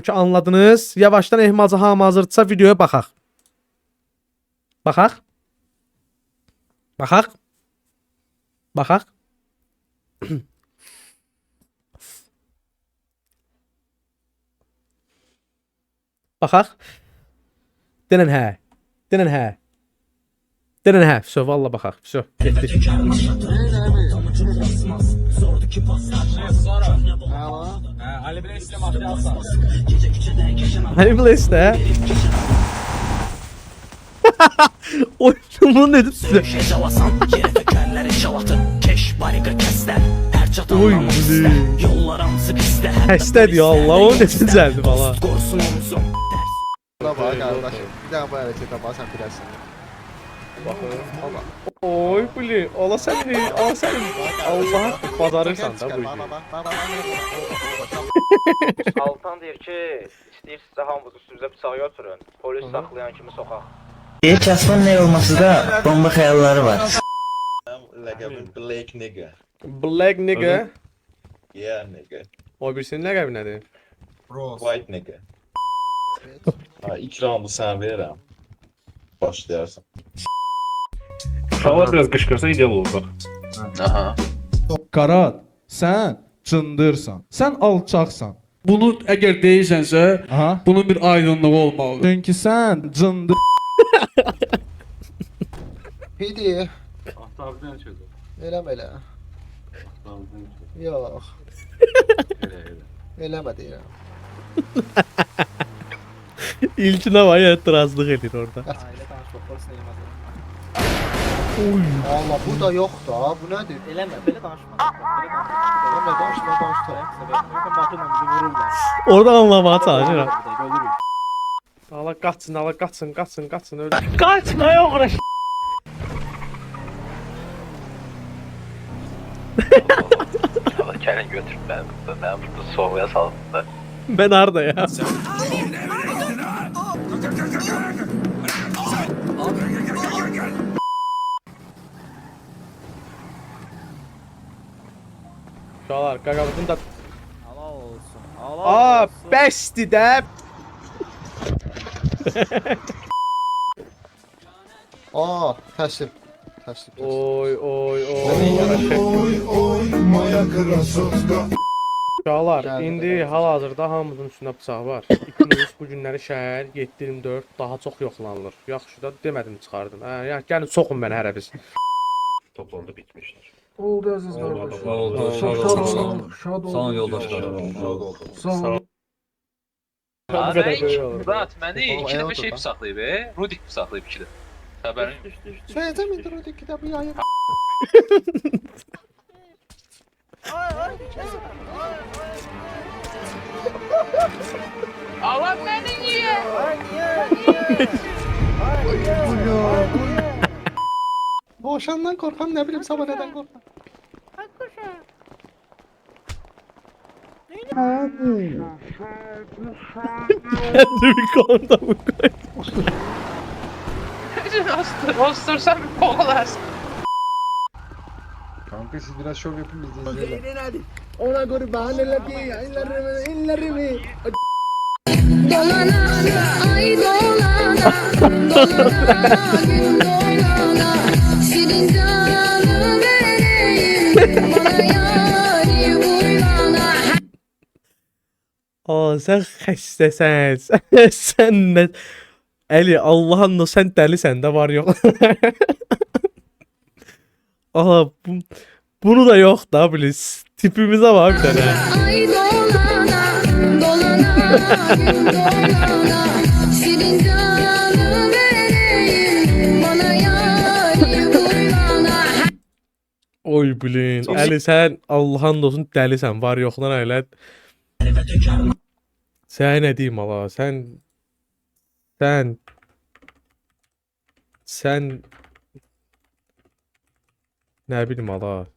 Ki anladınız. Yavaştan ehmalcı hamı hazırsa videoya baxaq. Baxaq. Baxaq. Baxaq. Baxaq. Denən hə. Denən hə. Denən hə. Vso, valla baxaq. Vso, getdik. Ali Blaze'le mafya alsan. Ali Blaze'de. Oyunumu dedim size. Oy Həstədir ya Allah, o ne güzeldi valla. Bak kardeşim. Bir daha bu harekete bas sen bilersin. Oy bili, ola sen mi? Ola sen mi? Allah bacarırsan da bu işi. Altan deyir ki, istəyirsinizsə hamınız üstünüzə bıçağı götürün, polis saxlayan kimi soxaq. Kasmanın ne olması da bomba hayalleri var. Like a black nigga. Black nigga. Yeah, nigga. O birisinin ləqəbi nədir? White nigga. Ha, ikramı sen verirəm. Başlayarsın. Uşaqlar biraz qışqırsa ideal olacaq. Aha. Qarat, sən cındırsan. Sən alçaqsan. Bunu əgər deyirsənsə, Aha. bunun bir aydınlığı olmalıdır. Çünki sən cındır. Pidi. Ahtabdan çıxdı. Eləmə. Ahtabdan çıxdı. Yox. Elə. Eləmə deyirəm. İlkinə var ya, etirazlıq edir orada. Ailə danışmaq, polis neyməz. Allah bu da yox da. Bu nədir? Eləmə, belə danışma. Eləmə danışma. Yoxsa maşınla bizi vururlar. Orada anlamağa çalışıram. Ölürük. Allah qaçsın, Allah qaçsın, öldür. Qaçma yox, Gəlin götür mənim burada soğuya salındı. Ben harda ya? Uşaqlar, qaqabızın da... Allah olsun. Aa, bəsdir də. Aa, təşrif. Oy. Uşaqlar, indi hal-hazırda hamımızın üstündə bıçaq var. İkimiz bu günləri şəhər 7-24 daha çox yoxlanılır. Yaxşı da demədim çıxardım. Yəni gəlin soxun məni hərə biz. Toplandı bitmişdir. Oldu əziz qardaşım. Oldu. Şad olun. Sağ olun yoldaşlarım. Sağ olun. Bu qədər böyük olur. Murat, məni iki dəfə şey bıçaqlayıb, Rudik bıçaqlayıb iki dəfə. Xəbərin Söyləyəcəm indi o kitabı yayın. Allah məni niyə? Boşandan korkam ne bileyim sabah neden korkam. Kendi bir konuda bu koy. Ostursan bir kovalarsın. Kanka siz biraz şov yapın biz de izleyelim. Ona göre bahaneler diye ellerimi. Dolana ay dolana dolana gün dolana senin canı vereyim bana yâri buyrana. Aa, sen xəstəsən. Sən nə... Əli, Allah'ın da sən dəlisən də var yox. Aha, bunu da yox da bilis. Tipimizə var bir dənə. Ay dolana dolana gün dolana senin canı vereyim bana yâri buyrana. Oy bilin. Əli, sən Allah'ın da olsun dəlisən var yoxdan elə. Sən nə deyim ala, sən nə bilim ala.